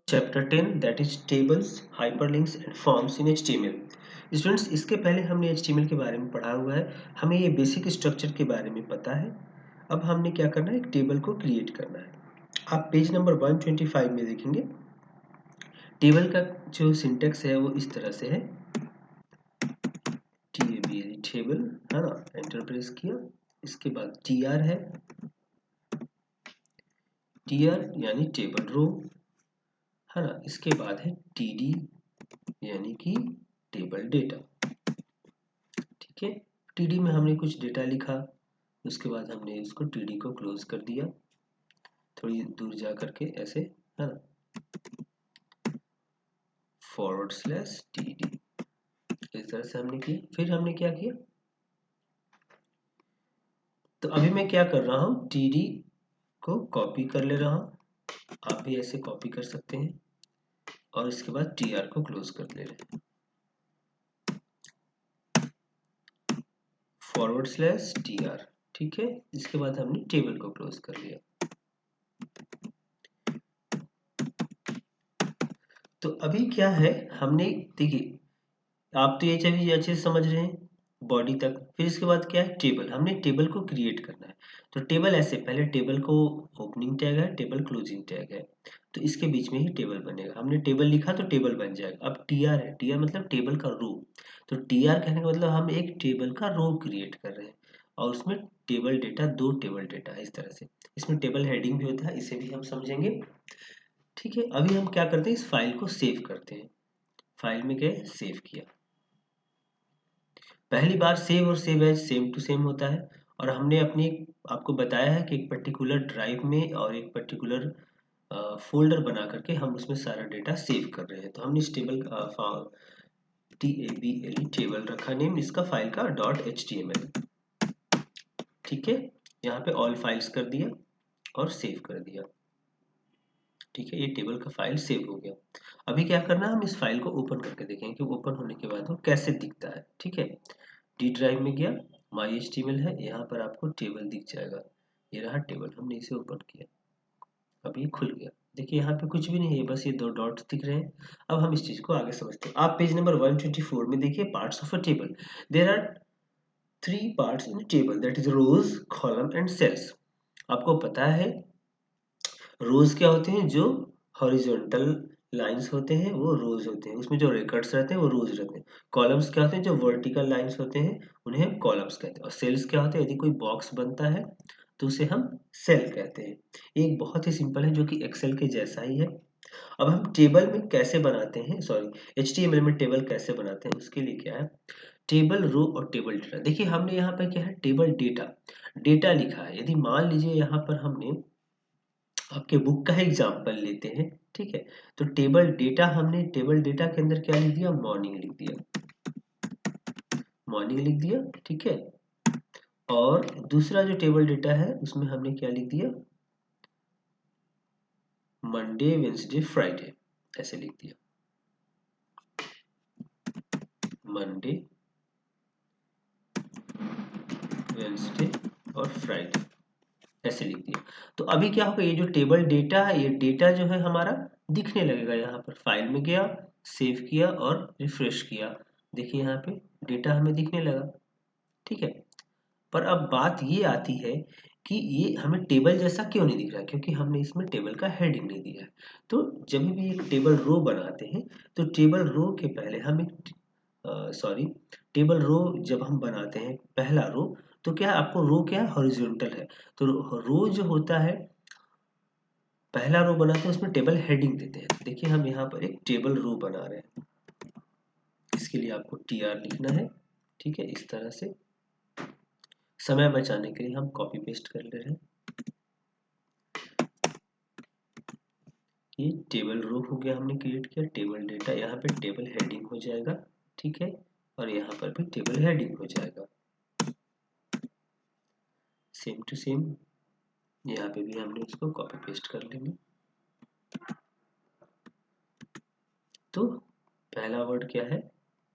Chapter 10 that is tables hyperlinks and forms in HTML. Students, इसके पहले हमने HTML के बारे में पढ़ा हुआ है, हमें ये बेसिक स्ट्रक्चर के बारे में पता है। अब हमने क्या करना है, एक टेबल को क्रिएट करना है। आप पेज नंबर 125 में देखेंगे टेबल का जो सिंटेक्स है वो इस तरह से है, टेबल है ना, एंटर प्रेस किया, इसके बाद टीआर है, टीआर यानी टेबल रो है ना, इसके बाद है टीडी यानी कि टेबल डेटा। ठीक है, टीडी में हमने कुछ डेटा लिखा, उसके बाद हमने इसको टीडी को क्लोज कर दिया, थोड़ी दूर जा करके ऐसे है ना, /टीडी इस तरह से हमने किया। फिर हमने क्या किया, तो अभी मैं क्या कर रहा हूं, टीडी को कॉपी कर ले रहा हूं, आप भी ऐसे कॉपी कर सकते हैं, और इसके बाद टीआर को क्लोज कर ले रहे हैं, /टीआर। ठीक है, इसके बाद हमने टेबल को क्लोज कर लिया। तो अभी क्या है, हमने देखिए, आप तो ये चीज अच्छे से समझ रहे हैं बॉडी तक। फिर इसके बाद क्या है, टेबल, हमने टेबल को क्रिएट करना है। तो टेबल ऐसे, पहले टेबल को ओपनिंग टैग है, टेबल क्लोजिंग टैग है, तो इसके बीच में ही टेबल बनेगा। हमने टेबल लिखा तो टेबल बन जाएगा। अब टीआर है, टीआर मतलब टेबल का रो, तो टीआर कहने का मतलब हम एक टेबल का रो क्रिएट कर रहे हैं, और उसमें टेबल डेटा, दो टेबल डेटा है इस तरह से। इसमें टेबल हेडिंग भी होता है, इसे भी हम समझेंगे। ठीक है, अभी हम क्या करते हैं, इस फाइल को सेव करते हैं। फाइल में गए, सेव किया। पहली बार सेव और save as same to same होता है, और हमने अपनी आपको बताया है कि एक पर्टिकुलर ड्राइव में और एक पर्टिकुलर फोल्डर बना करके हम उसमें सारा डेटा सेव कर रहे हैं। तो हमने इस टेबल टेबल टेबल रखा नेम इसका, फाइल का .html। ठीक है, यहाँ पे ऑल फाइल्स कर दिया और सेव कर दिया। ठीक है, ये टेबल का फाइल सेव हो गया। अभी क्या करना है, हम इस फाइल को ओपन करके देखेंगे कि ओपन होने के बाद वो कैसे दिखता है। ठीक है, डी ड्राइव में गया, माई एचटीएमएल है, यहाँ पर आपको टेबल दिख जाएगा। ये रहा टेबल, हमने इसे ओपन किया, अब ये खुल गया। देखिए यहाँ पे कुछ भी नहीं है, बस ये दो डॉट्स दिख रहे हैं। अब हम इस चीज को आगे समझते हैं। आप पेज नंबर 124 में देखिए, parts of a table. There are 3 parts in table, that is rows, column and cells. आपको पता है रोज क्या होते हैं, जो हॉरिजॉन्टल लाइंस होते हैं वो रोज होते हैं, उसमें जो रिकॉर्ड्स रहते हैं वो रोज रहते हैं। कॉलम्स क्या होते हैं, जो वर्टिकल लाइंस होते हैं उन्हें कॉलम्स कहते हैं। और सेल्स क्या होते हैं, यदि कोई बॉक्स बनता है तो उसे हम सेल कहते हैं। एक बहुत ही सिंपल है, जो कि एक्सेल के जैसा ही है। अब हम टेबल में कैसे बनाते हैं, सॉरी, एचटीएमएल में टेबल कैसे बनाते हैं, उसके लिए क्या है, टेबल रो और टेबल डेटा। देखिए हमने यहाँ पर क्या है, टेबल डेटा, डेटा लिखा है। यदि मान लीजिए यहाँ पर हमने आपके बुक का एग्जाम्पल लेते हैं। ठीक है, तो टेबल डेटा, हमने टेबल डेटा के अंदर क्या लिख दिया, मॉर्निंग लिख दिया, मॉर्निंग लिख दिया। ठीक है, और दूसरा जो टेबल डेटा है उसमें हमने क्या लिख दिया, मंडे वेंसडे फ्राइडे, ऐसे लिख दिया, मंडे वेंसडे और फ्राइडे, ऐसे लिख दिया। तो अभी क्या होगा, ये जो टेबल डेटा है, ये डेटा जो है हमारा दिखने लगेगा। यहाँ पर फाइल में गया, सेव किया और रिफ्रेश किया, देखिए यहाँ पे डेटा हमें दिखने लगा। ठीक है, पर अब बात ये आती है कि ये हमें टेबल जैसा क्यों नहीं दिख रहा है, क्योंकि हमने इसमें टेबल का हेडिंग नहीं दिया है। तो जब भी एक टेबल रो बनाते हैं, तो टेबल रो के पहले हम एक, सॉरी, टेबल रो जब हम बनाते हैं पहला रो, तो क्या आपको रो क्या है, हॉरिजॉन्टल है। तो रो जो होता है, पहला रो बनाते हैं उसमें टेबल हेडिंग देते हैं। तो देखिए हम यहाँ पर एक टेबल रो बना रहे हैं, इसके लिए आपको टीआर लिखना है। ठीक है, इस तरह से समय बचाने के लिए हम कॉपी पेस्ट कर ले रहे हैं। ये टेबल रो हो गया, हमने क्रिएट किया। टेबल डेटा, यहाँ पे टेबल हेडिंग हो जाएगा। ठीक है, और यहाँ पर भी टेबल हेडिंग हो जाएगा, सेम टू सेम। यहाँ पे भी हमने उसको कॉपी पेस्ट कर लेंगे। तो पहला वर्ड क्या है,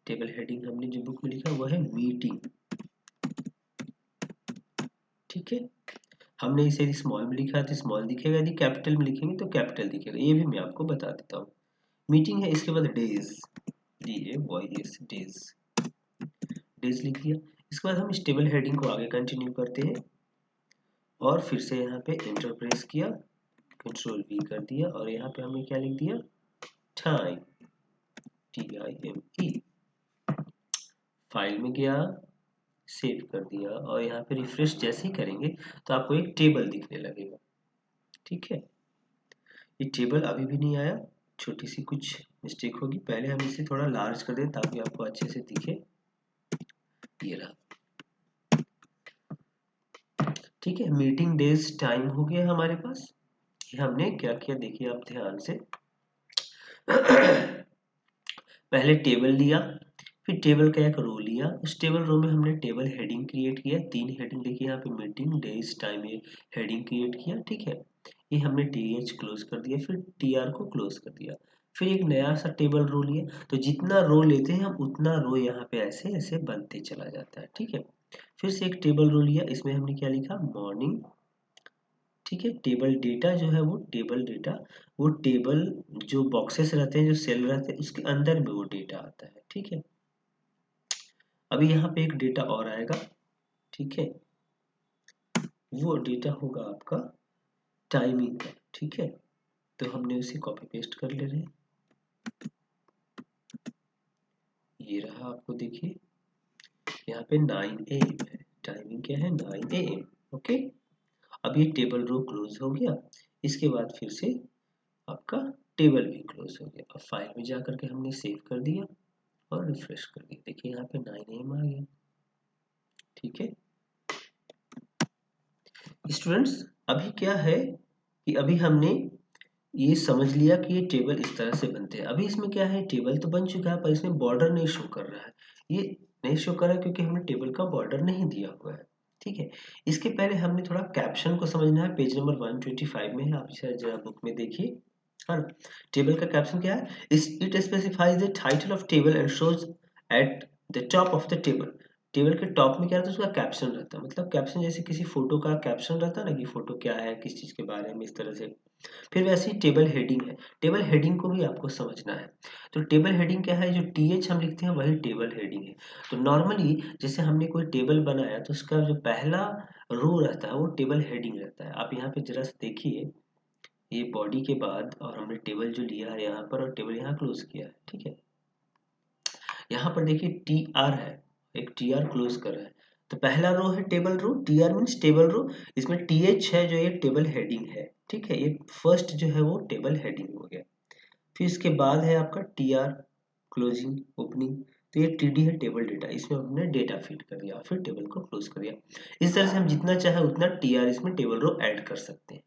टेबल हेडिंग हमने जो बुक में लिखा वो है मीटिंग। ठीक है, हमने इसे स्मॉल में लिखा है तो स्मॉल दिखेगा, यदि कैपिटल में लिखेंगे तो कैपिटल दिखेगा, ये भी मैं आपको बता देता हूँ। मीटिंग है, इसके बाद डेज, DAYS, डेज लिख दिया। इसके बाद हम इस टेबल हेडिंग को आगे कंटिन्यू करते हैं और फिर से यहाँ पे एंटर प्रेस किया, कंट्रोल V कर दिया और यहाँ पे हमने क्या लिख दिया, टाइम, TIME। फाइल में गया, सेव कर दिया और यहाँ पे रिफ्रेश जैसे ही करेंगे तो आपको एक टेबल दिखने लगेगा। ठीक है, ये टेबल अभी भी नहीं आया, छोटी सी कुछ मिस्टेक होगी, पहले हम इसे थोड़ा लार्ज कर दें ताकि आपको अच्छे से दिखे। ये रहा। ठीक है, मीटिंग डेज टाइम हो गया हमारे पास। ये हमने क्या किया देखिए आप ध्यान से। पहले टेबल लिया, फिर टेबल का एक रो लिया, उस टेबल रो में हमने टेबल हेडिंग क्रिएट किया, 3 हेडिंग देखिए यहाँ पे, मीटिंग डेज टाइम, ये हेडिंग क्रिएट किया। ठीक है, ये हमने TH क्लोज कर दिया, फिर TR को क्लोज कर दिया, फिर एक नया सा टेबल रो लिया। तो जितना रो लेते हैं हम उतना रो यहाँ पे ऐसे ऐसे बनते चला जाता है। ठीक है, फिर से एक टेबल रो लिया, इसमें हमने क्या लिखा, मॉर्निंग। ठीक है, टेबल डेटा जो है वो टेबल डेटा, वो टेबल जो बॉक्सेस रहते हैं, जो सेल रहते हैं, उसके अंदर में वो डेटा आता है। ठीक है, अभी यहाँ पे एक डेटा और आएगा। ठीक है, वो डेटा होगा आपका टाइमिंग का। ठीक है, तो हमने उसे कॉपी पेस्ट कर ले रहे हैं। ये रहा, आपको देखिए यहाँ पे 9 AM है, टाइमिंग क्या है, 9 AM। ओके, अब ये टेबल रो क्लोज हो गया, इसके बाद फिर से आपका टेबल भी क्लोज हो गया। अब फाइल में जा करके हमने सेव कर दिया और रिफ्रेश कर दिया, देखिए यहाँ पे 9 AM आ गया। ठीक है स्टूडेंट्स, अभी क्या है कि अभी हमने ये समझ लिया कि ये टेबल इस तरह से बनते हैं। अभी इसमें क्या है, टेबल तो बन चुका है पर इसमें बॉर्डर नहीं शो कर रहा है। ये नहीं शो कर रहा है क्योंकि हमने टेबल का बॉर्डर नहीं दिया हुआ है। ठीक है, इसके पहले हमने थोड़ा कैप्शन को समझना है, पेज नंबर 125 में है, आप इसे जरा बुक में देखिए। हाँ, टेबल का कैप्शन क्या है, it specifies the title of table and shows at the top of the table. Table के टॉप में क्या रहता है, उसका कैप्शन रहता है, मतलब कैप्शन जैसे किसी फोटो का कैप्शन रहता है ना, कि फोटो क्या है, किस चीज के बारे में, इस तरह से। फिर वैसे ही टेबल हेडिंग है, टेबल हेडिंग को भी आपको समझना है। तो टेबल हेडिंग क्या है, जो TH हम लिखते हैं वही टेबल हेडिंग है। तो नॉर्मली जैसे हमने कोई टेबल बनाया तो उसका जो पहला रो रहता है वो टेबल हेडिंग रहता है। आप यहाँ पे जरा से देखिए, ये बॉडी के बाद और हमने टेबल जो लिया है यहाँ पर और टेबल यहाँ क्लोज किया है। ठीक है, यहाँ पर देखिए TR है, एक TR क्लोज कर रहा है, तो पहला रो है table row, TR means table row, इसमें TH है जो ये टेबल हेडिंग है। ठीक है, ये फर्स्ट जो है वो टेबल हेडिंग हो गया। फिर इसके बाद है आपका TR क्लोजिंग ओपनिंग, तो ये TD है टेबल डेटा, इसमें हमने डेटा फीड कर दिया फिर टेबल को क्लोज कर दिया। इस तरह से हम जितना चाहे उतना TR इसमें टेबल रो ऐड कर सकते हैं।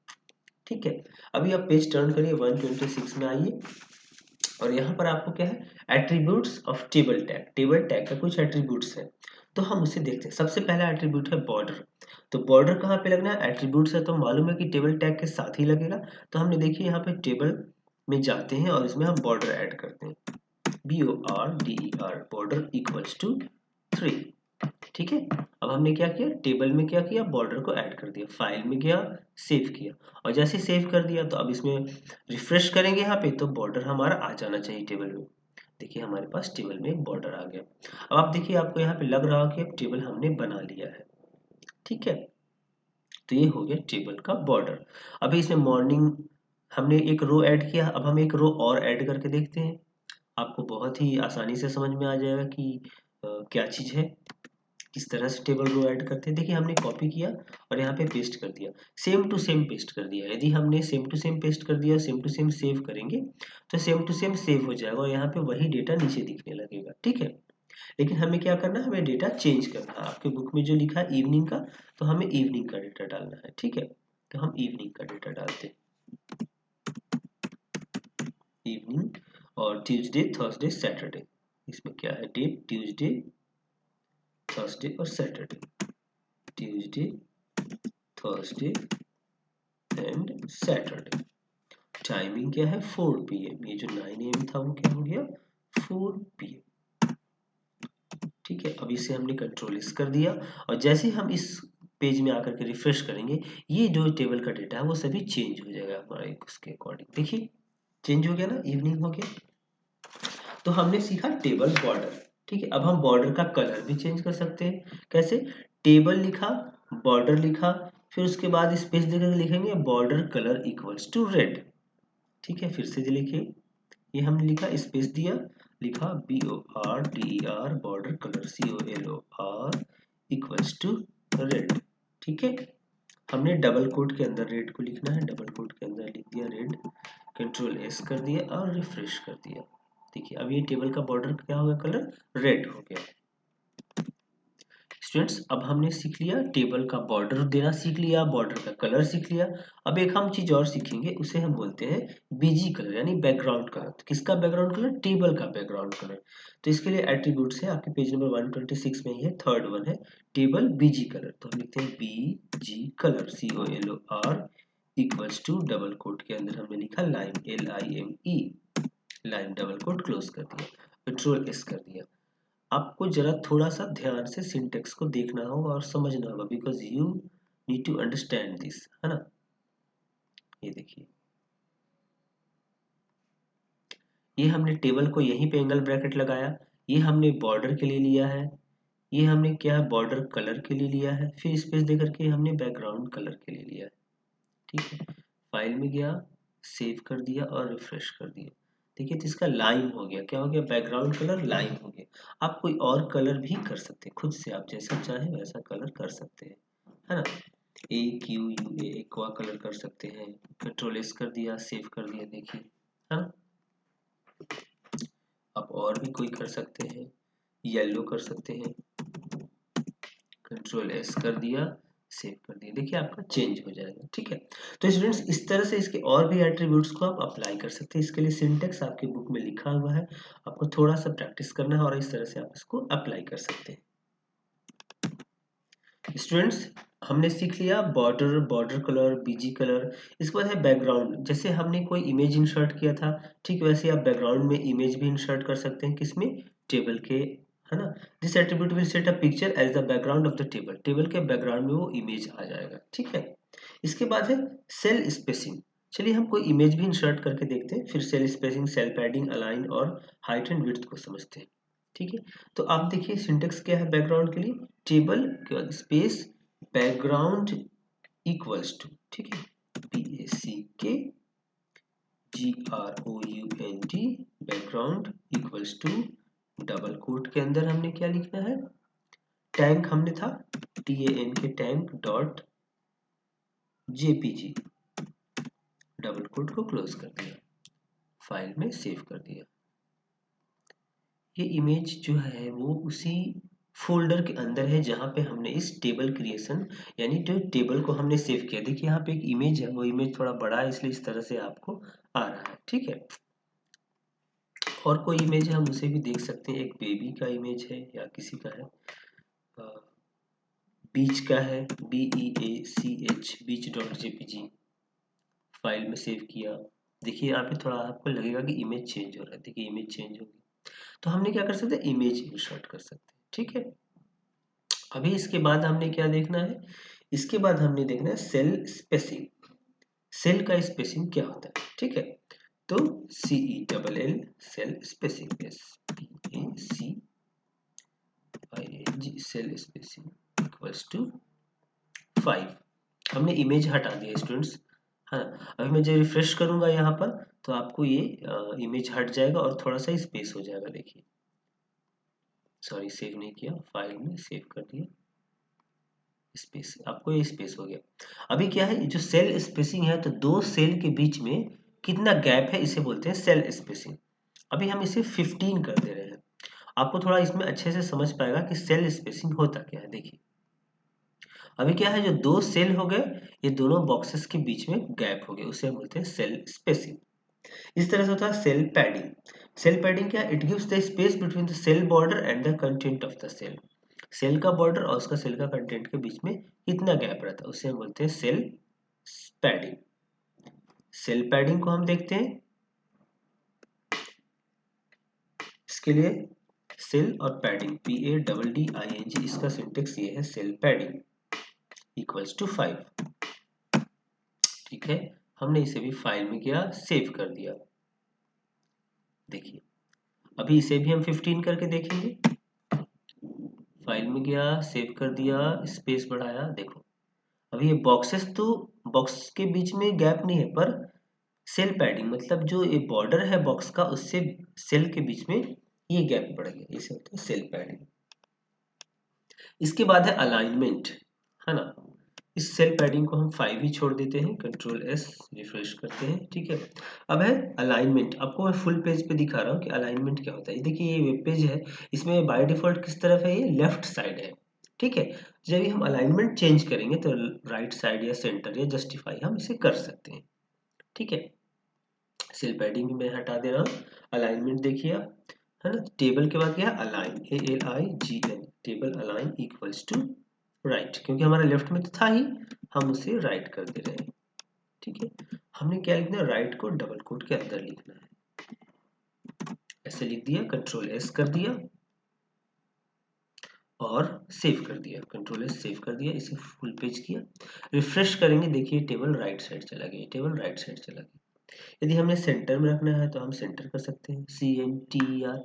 ठीक है, अभी आप पेज टर्न करिए 126 में आइए और यहाँ पर आपको क्या है, attributes of table tag, table tag का कुछ एट्रीब्यूट्स है, तो हम उसे देखते हैं। सबसे पहला एट्रीब्यूट है बॉर्डर। तो बॉर्डर कहाँ पे लगना है, एट्रीब्यूट्स है तो मालूम है कि टेबल टैग के साथ ही लगेगा। तो हमने देखिए यहाँ पे टेबल में जाते हैं और इसमें हम बॉर्डर ऐड करते हैं, BORDER, बॉर्डर इक्वल्स टू 3। ठीक है, अब हमने क्या किया, टेबल में क्या किया, बॉर्डर को ऐड कर दिया, फाइल में गया, सेव किया और जैसे सेव कर दिया तो अब इसमें रिफ्रेश करेंगे यहाँ पे तो बॉर्डर हमारा आ जाना चाहिए टेबल में। देखिए हमारे पास टेबल में एक बॉर्डर आ गया। अब आप देखिए, आपको यहाँ पे लग रहा हो कि अब टेबल हमने बना लिया है। ठीक है, तो ये हो गया टेबल का बॉर्डर। अभी इसमें मॉर्निंग हमने एक रो ऐड किया, अब हम एक रो और ऐड करके देखते हैं, आपको बहुत ही आसानी से समझ में आ जाएगा कि क्या चीज़ है, किस तरह से टेबल रो ऐड करते हैं। देखिए हमने कॉपी किया और यहाँ पे पेस्ट कर दिया, सेम टू सेम पेस्ट कर दिया। यदि हमने सेम टू सेम पेस्ट कर दिया, सेम टू सेम सेव करेंगे तो सेम टू सेम सेव हो जाएगा और यहाँ पे वही डेटा नीचे दिखने लगेगा। ठीक है, लेकिन हमें क्या करना है, हमें डेटा चेंज करना है। आपके बुक में जो लिखा है इवनिंग का, तो हमें इवनिंग का डेटा डालना है। ठीक है, तो हम इवनिंग का डेटा डालते हैं, इवनिंग, और ट्यूसडे थर्सडे सैटरडे, इसमें क्या है डेट, ट्यूसडे थर्सडे और Saturday, Tuesday Thursday and Saturday. Timing क्या है, 4 PM, ये जो 9 AM था वो क्या हो गया, 4 PM। ठीक है, अब इसे हमने कंट्रोल इस कर दिया और जैसे हम इस पेज में आकर के रिफ्रेश करेंगे, ये जो टेबल का डेटा है वो सभी चेंज हो जाएगा हमारे उसके अकॉर्डिंग। देखिए चेंज हो गया ना, इवनिंग हो गया। तो हमने सीखा टेबल बॉर्डर, ठीक है। अब हम बॉर्डर का कलर भी चेंज कर सकते हैं। कैसे? टेबल लिखा, बॉर्डर लिखा, फिर उसके बाद स्पेस देकर लिखेंगे border colour equals to red, ठीक है। फिर से लिखिए, ये हमने लिखा, स्पेस दिया, लिखा BORDER border colour COLOR equals to red, ठीक है। हमने डबल कोट के अंदर रेड को लिखना है, डबल कोट के अंदर लिख दिया रेड, कंट्रोल S कर दिया और रिफ्रेश कर दिया। देखिए अब ये टेबल का बॉर्डर क्या हो गया, कलर रेड हो गया। स्टूडेंट्स अब हमने सीख लिया टेबल का बॉर्डर देना, सीख लिया बॉर्डर का कलर सीख लिया। अब एक हम चीज और सीखेंगे, उसे हम बोलते हैं बीजी कलर यानी बैकग्राउंड कलर। तो किसका बैकग्राउंड कलर? टेबल का बैकग्राउंड कलर। तो इसके लिए एट्रीब्यूट्स है आपके पेज नंबर 126 में ही है, थर्ड वन है टेबल बीजी कलर। तो हम लिखते हैं BG colour COLOR equals to double quote के अंदर हमने लिखा lime LIME, line double quote close कर दिया, कंट्रोल S कर दिया। आपको जरा थोड़ा सा ध्यान से सिंटेक्स को देखना होगा और समझना होगा, because you need to understand this, है ना। ये देखिए, ये हमने टेबल को यहीं पे एंगल ब्रैकेट लगाया, ये हमने बॉर्डर के लिए लिया है, ये हमने क्या है बॉर्डर कलर के लिए लिया है, फिर स्पेस देकर के हमने बैकग्राउंड कलर के लिए लिया है, ठीक है। फाइल में गया, सेव कर दिया और रिफ्रेश कर दिया। देखिए तो इसका लाइम हो गया, क्या हो गया, बैकग्राउंड कलर लाइम हो गया। आप कोई और कलर भी कर सकते हैं खुद से, आप जैसा चाहें वैसा कलर कर सकते हैं, है ना। AQUA एक्वा कलर कर सकते हैं, कंट्रोल S कर दिया, सेव कर दिया, देखिए, है ना। आप और भी कोई कर सकते हैं, येलो कर सकते हैं, कंट्रोल S कर दिया, सेव कर दिया, देखिए आपका चेंज हो जाएगा, ठीक है। तो स्टूडेंट्स इस तरह से इसके और भी एट्रीब्यूट्स को आप अप्लाई कर सकते हैं। इसके लिए सिंटेक्स आपके बुक में लिखा हुआ है, आपको थोड़ा सा प्रैक्टिस करना है और इस तरह से आप इसको अप्लाई कर सकते हैं। स्टूडेंट्स हमने सीख लिया border, border colour, BG colour. इसके बाद है बैकग्राउंड। जैसे हमने कोई इमेज इंसर्ट किया था, ठीक वैसे आप बैकग्राउंड में इमेज भी इंसर्ट कर सकते हैं, किसमें, टेबल के, है ना। This attribute will set a picture as the background of the table, table के बैकग्राउंड में वो इमेज आ जाएगा, ठीक है। इसके बाद है सेल स्पेसिंग। चलिए हम कोई इमेज भी इंसर्ट करके देखते हैं, फिर cell spacing, cell padding, align और हाइट एंड विड्थ को समझते हैं, ठीक है। तो आप देखिए सिंटेक्स क्या है बैकग्राउंड के लिए, table space background equals to, ठीक है, BACKGROUND background equals to, double quote के अंदर हमने क्या लिखना है, टैंक हमने था TAN के tank dot JPG, double quote को क्लोज कर दिया, फाइल में सेव कर दिया। ये इमेज जो है वो उसी फोल्डर के अंदर है जहां पे हमने इस टेबल क्रिएशन यानी जो टेबल को हमने सेव किया। देखिए यहाँ पे एक इमेज है, वो इमेज थोड़ा बड़ा है इसलिए इस तरह से आपको आ रहा है, ठीक है। और कोई इमेज है हम उसे भी देख सकते हैं, एक बेबी का इमेज है या किसी का है, बीच का है, BEACH बीच डॉट JPG, फाइल में सेव किया। देखिए यहाँ पे थोड़ा आपको लगेगा कि इमेज चेंज हो रहा है, देखिए इमेज चेंज होगी। तो हमने क्या कर सकते हैं, इमेज इंसर्ट कर सकते हैं, ठीक है। अभी इसके बाद हमने क्या देखना है, इसके बाद हमने देखना है सेल स्पेसिंग। सेल का स्पेसिंग क्या होता है, ठीक है। तो CELL cell spacing, SPACING cell spacing equals to 5। हमने इमेज हटा दिया स्टूडेंट्स, हाँ। अभी मैं जब रिफ्रेश करूंगा यहाँ पर तो आपको ये इमेज हट जाएगा और थोड़ा सा स्पेस हो जाएगा, देखिए। सॉरी सेव नहीं किया, फाइल में सेव कर दिया, स्पेस, आपको ये स्पेस हो गया। अभी क्या है, जो सेल स्पेसिंग है तो दो सेल के बीच में कितना गैप है इसे बोलते हैं सेल स्पेसिंग। अभी हम इसे 15 कर दे रहे हैं, आपको थोड़ा इसमें अच्छे से समझ पाएगा कि सेल स्पेसिंग होता क्या है। देखिए अभी क्या है, जो दो सेल हो गए, ये दोनों बॉक्सेस के बीच में गैप हो गए, उसे हम बोलते हैं सेल स्पेसिंग। इस तरह से होता है सेल पैडिंग। सेल पैडिंग क्या, it gives the space between the cell border and the content of the cell. Cell का बॉर्डर और उसका सेल का कंटेंट के बीच में कितना गैप रहता है उसे हम बोलते हैं सेल पैडिंग। सेल पैडिंग को हम देखते हैं, इसके लिए सेल और पैडिंग PADDING, इसका सिंटेक्स ये है सेल पैडिंग। Equals to 5। ठीक है, हमने इसे भी फाइल में किया, सेव कर दिया। देखिए अभी इसे भी हम 15 करके देखेंगे। फाइल में गया, सेव कर दिया, स्पेस बढ़ाया, देखो अभी ये बॉक्सेस तो बॉक्स के बीच में गैप नहीं है, पर सेल पैडिंग मतलब जो ये बॉर्डर है बॉक्स का उससे सेल के बीच में ये गैप बढ़ गया, इसे होता है सेल पैडिंग। इसके बाद है अलाइनमेंट, है ना। इस सेल पैडिंग को हम 5 ही छोड़ देते हैं, कंट्रोल एस रिफ्रेश करते हैं। ठीक है, अब है अलाइनमेंट। आपको मैं फुल पेज पे दिखा रहा हूँ कि अलाइनमेंट क्या होता है। देखिए ये वेब पेज है, इसमें बाय डिफॉल्ट किस तरफ है, ये लेफ्ट साइड है। ठीक है, जब हम अलाइनमेंट चेंज करेंगे तो राइट साइड या सेंटर या जस्टिफाई हम इसे कर सकते हैं। ठीक है, सेल पैडिंग मैं हटा दे रहा हूँ। अलाइनमेंट देखिए आप, है ना। टेबल के बाद क्या है, align, ALIGN, table align equals to right, क्योंकि हमारा लेफ्ट में तो था ही, हम उसे राइट कर दे रहे हैं। ठीक है, हमने क्या लिखना है, राइट को डबल कोट के अंदर लिखना है। ऐसे लिख दिया, कंट्रोल एस कर दिया और सेव कर दिया, कंट्रोल एस सेव कर दिया, इसे फुल पेज किया, रिफ्रेश करेंगे, देखिए टेबल राइट साइड चला गया, टेबल राइट साइड चला गया। यदि हमें सेंटर में रखना है तो हम सेंटर कर सकते हैं, CNTER।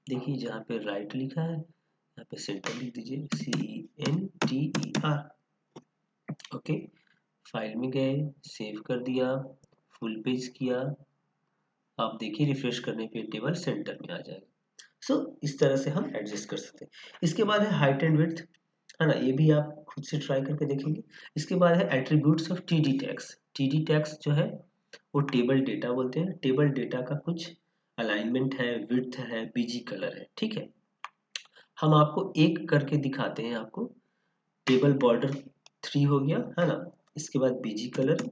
देखिए जहाँ पे राइट लिखा है यहाँ पे सेंटर लिख दीजिए, CNTER। ओके, फाइल में गए, सेव कर दिया, फुल पेज किया, आप देखिए रिफ्रेश करने पे टेबल सेंटर में आ जाएगा। सो इस तरह से हम एडजस्ट कर सकते हैं। इसके बाद है हाइट एंड विड्थ, है ना, ये भी आप खुद से ट्राई करके देखेंगे। इसके बाद है attributes of TD tags. TD tags जो है वो टेबल डेटा बोलते हैं। टेबल डेटा का कुछ अलाइनमेंट है, विड्थ है, बीजी कलर है। ठीक है, हम आपको एक करके दिखाते हैं। आपको टेबल बॉर्डर 3 हो गया, है ना। इसके बाद BG colour,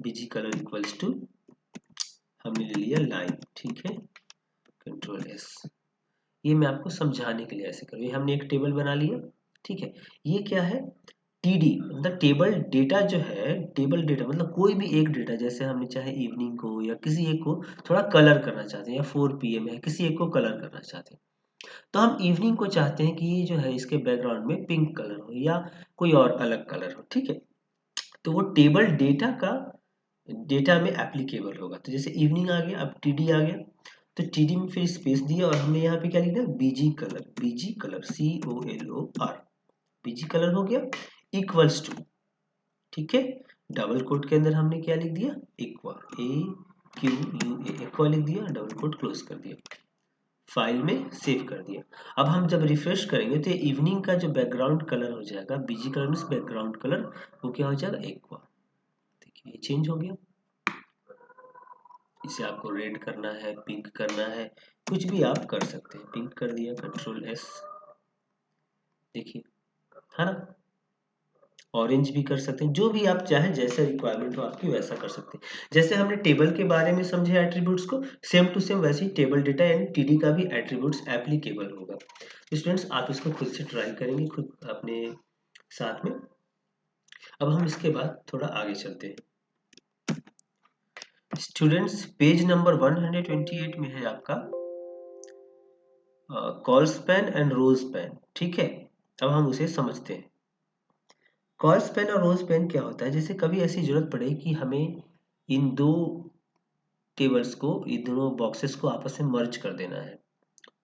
BG colour equals to हमने ले लिया लाइन। ठीक है, कंट्रोल एस, ये मैं आपको समझाने के लिए ऐसे करूँ। ये हमने एक टेबल बना लिया। ठीक है, ये क्या है, TD मतलब टेबल डेटा जो है, टेबल डेटा मतलब कोई भी एक डेटा, जैसे हमने चाहे इवनिंग को या किसी एक को थोड़ा कलर करना चाहते हैं, या 4 PM है, किसी एक को कलर करना चाहते हैं, तो हम इवनिंग को चाहते हैं कि ये जो है इसके बैकग्राउंड में पिंक कलर हो या कोई और अलग कलर हो। ठीक है, तो वो टेबल डेटा का डेटा में एप्लीकेबल होगा। तो जैसे इवनिंग आ गया, अब TD आ गया, तो TD में फिर स्पेस दिया और हमने यहाँ पे क्या लिखा, बीजी colour, BG colour COLOR, BG colour हो गया इक्वल्स टू। ठीक है, डबल कोट के अंदर हमने क्या लिख दिया, इक्वा, AQUA, इक्वा लिख दिया, डबल कोट क्लोज कर दिया, फाइल में सेव कर दिया। अब हम जब रिफ्रेश करेंगे तो ये इवनिंग का जो बैकग्राउंड कलर हो जाएगा, बीजी कलर में बैकग्राउंड कलर वो क्या हो जाएगा, एक्वा। देखिए ये चेंज हो गया। इसे आपको रेड करना है, पिंक करना है, कुछ भी आप कर सकते हैं। पिंक कर दिया, कंट्रोल एस, देखिए, है ना। ऑरेंज भी कर सकते हैं, जो भी आप चाहें, जैसा रिक्वायरमेंट हो आपकी वैसा कर सकते हैं। जैसे हमने टेबल के बारे में समझे एट्रीब्यूट्स को, सेम टू सेम वैसे ही टेबल डेटा यानी TD का भी एट्रीब्यूट्स एप्लीकेबल होगा। स्टूडेंट्स आप इसको खुद से ट्राई करेंगे, खुद अपने साथ में। अब हम इसके बाद थोड़ा आगे चलते हैं। स्टूडेंट्स पेज नंबर 128 में है आपका col span and row span. ठीक है, अब हम उसे समझते हैं। कॉल स्पैन और रो स्पैन क्या होता है, जैसे कभी ऐसी जरूरत पड़े कि हमें इन दो टेबल्स को, इन दोनों बॉक्सेस को आपस में मर्ज कर देना है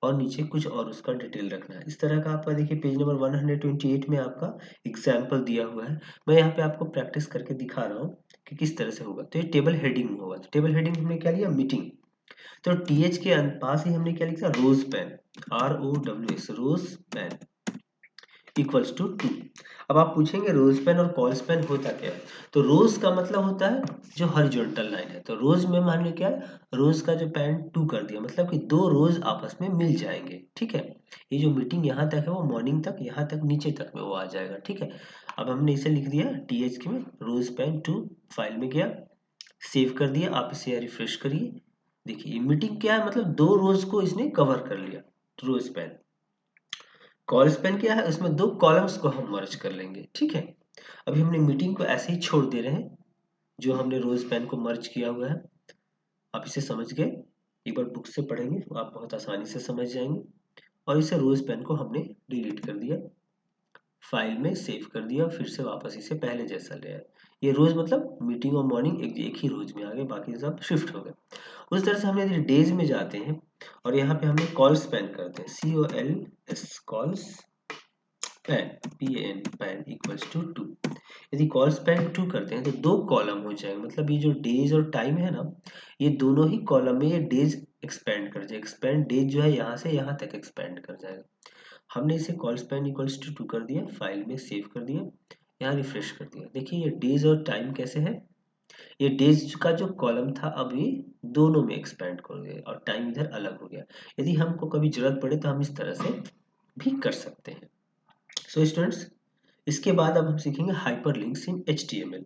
और नीचे कुछ और उसका डिटेल रखना है। इस तरह का आपका देखिए पेज नंबर 128 में आपका एग्जाम्पल दिया हुआ है। मैं यहाँ पे आपको प्रैक्टिस करके दिखा रहा हूँ कि किस तरह से होगा। तो ये टेबल हेडिंग में होगा। तो टेबल हेडिंग हमने क्या लिया, मीटिंग। तो TH के पास ही हमने क्या लिखा, row span, ROWS, row span equals to 2। अब आप पूछेंगे रोज पेन और कॉल स्पेन होता क्या है। तो रोज का मतलब होता है जो हॉरिजॉन्टल लाइन है। तो रोज में मान लो क्या है, रोज का जो पेन 2 कर दिया, मतलब कि दो रोज आपस में मिल जाएंगे। ठीक है, ये जो मीटिंग यहाँ तक है वो मॉर्निंग तक, यहाँ तक नीचे तक में वो आ जाएगा। ठीक है, अब हमने इसे लिख दिया TH के में रोज पेन 2, फाइल में गया, सेव कर दिया। आप इसे रिफ्रेश करिए, देखिए मीटिंग क्या है, मतलब दो रोज को इसने कवर कर लिया। रोज पेन, कॉल स्पेन क्या है, उसमें दो कॉलम्स को हम मर्ज कर लेंगे। ठीक है, अभी हमने मीटिंग को ऐसे ही छोड़ दे रहे हैं, जो हमने रोज पेन को मर्ज किया हुआ है। आप इसे समझ गए, एक बार बुक से पढ़ेंगे तो आप बहुत आसानी से समझ जाएंगे। और इसे रोज पेन को हमने डिलीट कर दिया, फाइल में सेव कर दिया, फिर से वापस इसे पहले जैसा ले आए। ये रोज मतलब मीटिंग और मॉर्निंग एक ही रोज में आ गए, बाकी सब शिफ्ट हो गए। उस तरह से हम यदि डेज में जाते हैं और यहाँ पे हमने कॉल स्पैन करते हैं, COLS colspan, PAN pan equals to 2। यदि कॉल स्पैन 2 करते हैं तो 2 कॉलम हो जाएंगे, मतलब ये जो डेज और टाइम है ना, ये दोनों ही कॉलम में ये डेज एक्सपेंड कर जाएगा। एक्सपेंड डेज जो है यहाँ से यहाँ तक एक्सपेंड कर जाएगा। हमने इसे कॉल स्पैन इक्वल्स टू 2 कर दिया, फाइल में सेव कर दिया, यहाँ रिफ्रेश कर दिया। देखिए ये डेज और टाइम कैसे है, ये डेज का जो कॉलम था अब ये दोनों में एक्सपेंड कर गया और टाइम इधर अलग हो गया। यदि हमको कभी जरूरत पड़े तो हम इस तरह से भी कर सकते हैं। सो स्टूडेंट्स, इसके बाद अब हम सीखेंगे हाइपरलिंक्स इन HTML।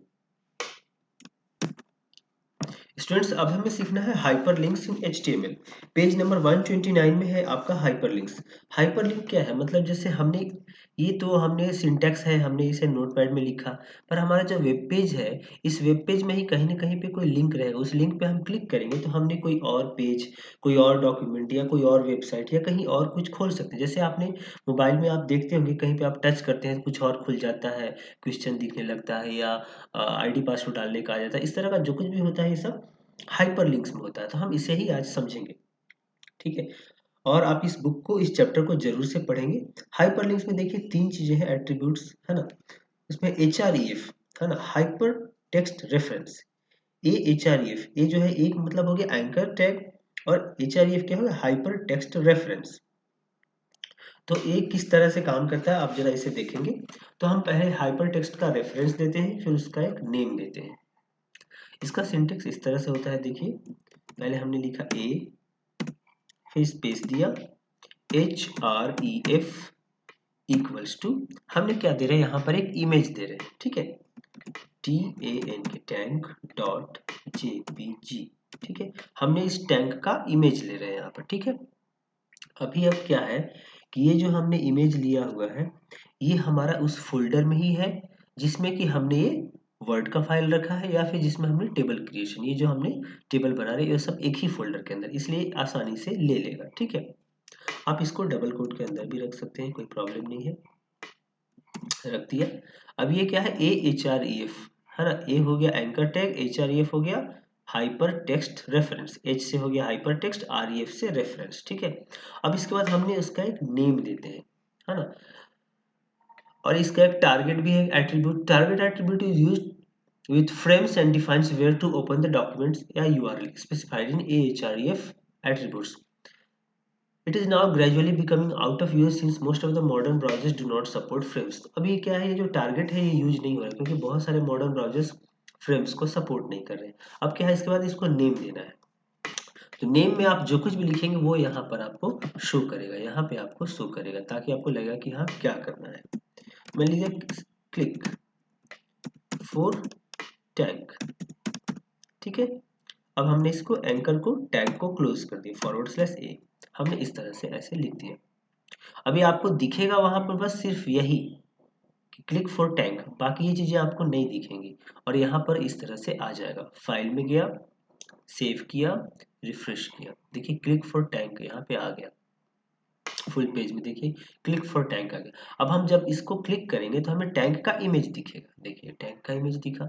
स्टूडेंट्स अब हमें सीखना है हाइपरलिंक्स इन HTML। पेज नंबर 129 में है आपका हाइपरलिंक्स। हाइपरलिंक क्या है, मतलब जैसे हमने सिंटैक्स है, हमने इसे नोटपैड में लिखा, पर हमारा जो वेब पेज है, इस वेब पेज में ही कहीं ना कहीं पे कोई लिंक रहेगा। उस लिंक पे हम क्लिक करेंगे तो हमने कोई और पेज, कोई और डॉक्यूमेंट या कोई और वेबसाइट या कहीं और कुछ खोल सकते हैं। जैसे आपने मोबाइल में आप देखते होंगे, कहीं पे आप टच करते हैं कुछ और खुल जाता है, क्वेश्चन दिखने लगता है या ID पासवर्ड डालने का आ जाता है। इस तरह का जो कुछ भी होता है ये सब हाइपरलिंक्स में होता है। तो हम इसे ही आज समझेंगे, ठीक है। और आप इस बुक को, इस चैप्टर को जरूर से पढ़ेंगे। हाइपरलिंक्स में देखिए 3 चीजें हैं, एट्रीब्यूट्स है ना, इसमें HREF है ना, हाइपर टेक्स्ट रेफरेंस। HREF, ये जो है एक मतलब हो गया एंकर टैग, और HREF क्या होगा, हाइपर टेक्स्ट रेफरेंस। तो ये किस तरह से काम करता है आप जरा इसे देखेंगे। तो हम पहले हाइपर टेक्स्ट का रेफरेंस देते हैं, फिर उसका एक नेम देते हैं। इसका सिंटेक्स इस तरह से होता है, देखिए पहले हमने लिखा A, फिर स्पेस दिया, HREF इक्वल्स टू, हमने क्या दे रहे हैं यहाँ पर, एक इमेज दे रहे हैं, ठीक है, TANK टैंक डॉट JPG, ठीक है। हमने इस टैंक का इमेज ले रहे हैं यहाँ पर, ठीक है। अभी अब क्या है कि ये जो हमने इमेज लिया हुआ है, ये हमारा उस फोल्डर में ही है जिसमें कि हमने ये वर्ड का फाइल रखा है, या फिर जिसमें हमने टेबल क्रिएशन, ये जो हमने टेबल बना रहे हैं, ये सब एक ही फोल्डर के अंदर, इसलिए आसानी से ले लेगा, ठीक है। आप इसको डबल कोट के अंदर भी रख सकते हैं, कोई प्रॉब्लम नहीं है, रख दिया। अब ये क्या है, HREF है ना, ए हो गया एंकर टैग, HREF हो गया हाइपर टेक्स्ट रेफरेंस, H से हो गया हाइपर टेक्स्ट, REF से रेफरेंस, ठीक है। अब इसके बाद हमने इसका एक नेम देते हैं, है ना, और इसका एक टारगेट भी है, attribute. Target attribute is used with frames and defines where to open the documents या URL specified in AHREF attributes. It is now gradually becoming out of use since most of the modern browsers do not support frames. तो अभी क्या है, ये जो target है ये use नहीं हो रहा है क्योंकि बहुत सारे मॉडर्न ब्राउजर्स फ्रेम्स को सपोर्ट नहीं कर रहे हैं। अब क्या है, इसके बाद इसको नेम देना है। तो नेम में आप जो कुछ भी लिखेंगे वो यहाँ पर आपको शो करेगा, यहाँ पे आपको शो करेगा, ताकि आपको लगेगा कि हाँ क्या करना है। मान लीजिए क्लिक फॉर टैग, ठीक है। अब हमने इसको एंकर को, टैग को क्लोज कर दिया, /A, हमने इस तरह से ऐसे लिख दिया। अभी आपको दिखेगा वहां पर बस सिर्फ यही कि क्लिक फॉर टैग, बाकी ये चीजें आपको नहीं दिखेंगी। और यहाँ पर इस तरह से आ जाएगा, फाइल में गया, सेव किया, रिफ्रेश किया, देखिए क्लिक फॉर टैग यहाँ पे आ गया। फुल पेज में देखिए क्लिक फॉर टैग आ गया। अब हम जब इसको क्लिक करेंगे तो हमें टैग का इमेज दिखेगा, देखिए टैग का इमेज दिखा,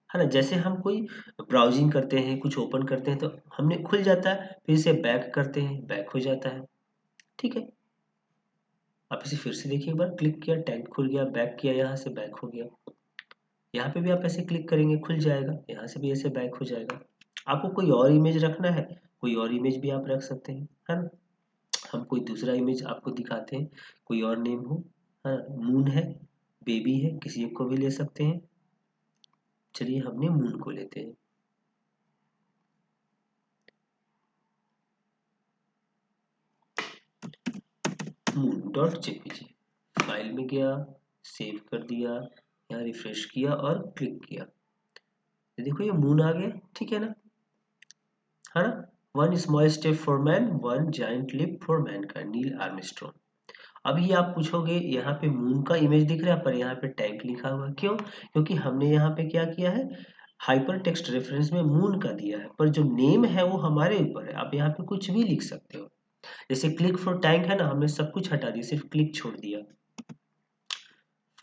है ना। जैसे हम कोई ब्राउजिंग करते हैं, कुछ ओपन करते हैं तो हमने खुल जाता है, फिर इसे बैक करते हैं, बैक हो जाता है, ठीक है। आप इसे फिर से देखिए, एक बार क्लिक किया, टैग खुल गया, बैक किया, यहाँ से बैक हो गया। यहाँ पे भी आप ऐसे क्लिक करेंगे खुल जाएगा, यहाँ से भी ऐसे बैक हो जाएगा। आपको कोई और इमेज रखना है, कोई और इमेज भी आप रख सकते हैं, है ना। हम कोई दूसरा इमेज आपको दिखाते हैं, कोई और नेम हो, है ना, मून है, बेबी है, किसी एक को भी ले सकते हैं। चलिए हमने मून को लेते हैं, moon.jpg, फाइल में गया, सेव कर दिया, यहाँ रिफ्रेश किया और क्लिक किया, देखो ये मून आ गया, ठीक है ना, है ना। One small step for man, one giant leap for man का, नील आर्मस्ट्रॉन्ग। अभी आप पूछोगे यहाँ पे मून का इमेज दिख रहा है पर यहाँ पे टैग लिखा हुआ है, क्यों? क्योंकि हमने यहाँ पे क्या किया है, हाइपर टेक्स्ट रेफरेंस में मून का दिया है, पर जो नेम है वो हमारे ऊपर है। आप यहाँ पे कुछ भी लिख सकते हो, जैसे क्लिक फॉर टैग है ना, हमने सब कुछ हटा दिया, सिर्फ क्लिक छोड़ दिया,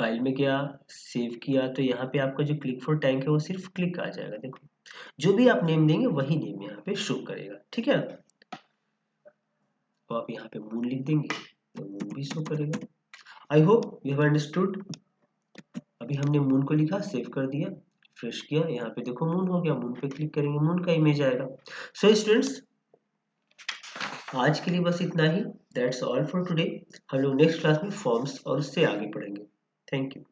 फाइल में गया, सेव किया, तो यहाँ पे आपका जो क्लिक फॉर टैंक है वो सिर्फ क्लिक आ जाएगा। देखो जो भी आप नेम देंगे वही नेम यहाँ पे शो करेगा, ठीक है। तो आप यहाँ पे मून लिख देंगे तो मून भी शो करेगा। I hope you have understood. अभी हमने मून को लिखा, सेव कर दिया, फ्रेश किया, यहाँ पे देखो मून हो गया, मून पे क्लिक करेंगे मून का इमेज आएगा। सो स्टूडेंट्स आज के लिए बस इतना ही। That's all for today. हम लोग नेक्स्ट क्लास में फॉर्म्स और उससे आगे पढ़ेंगे। Thank you.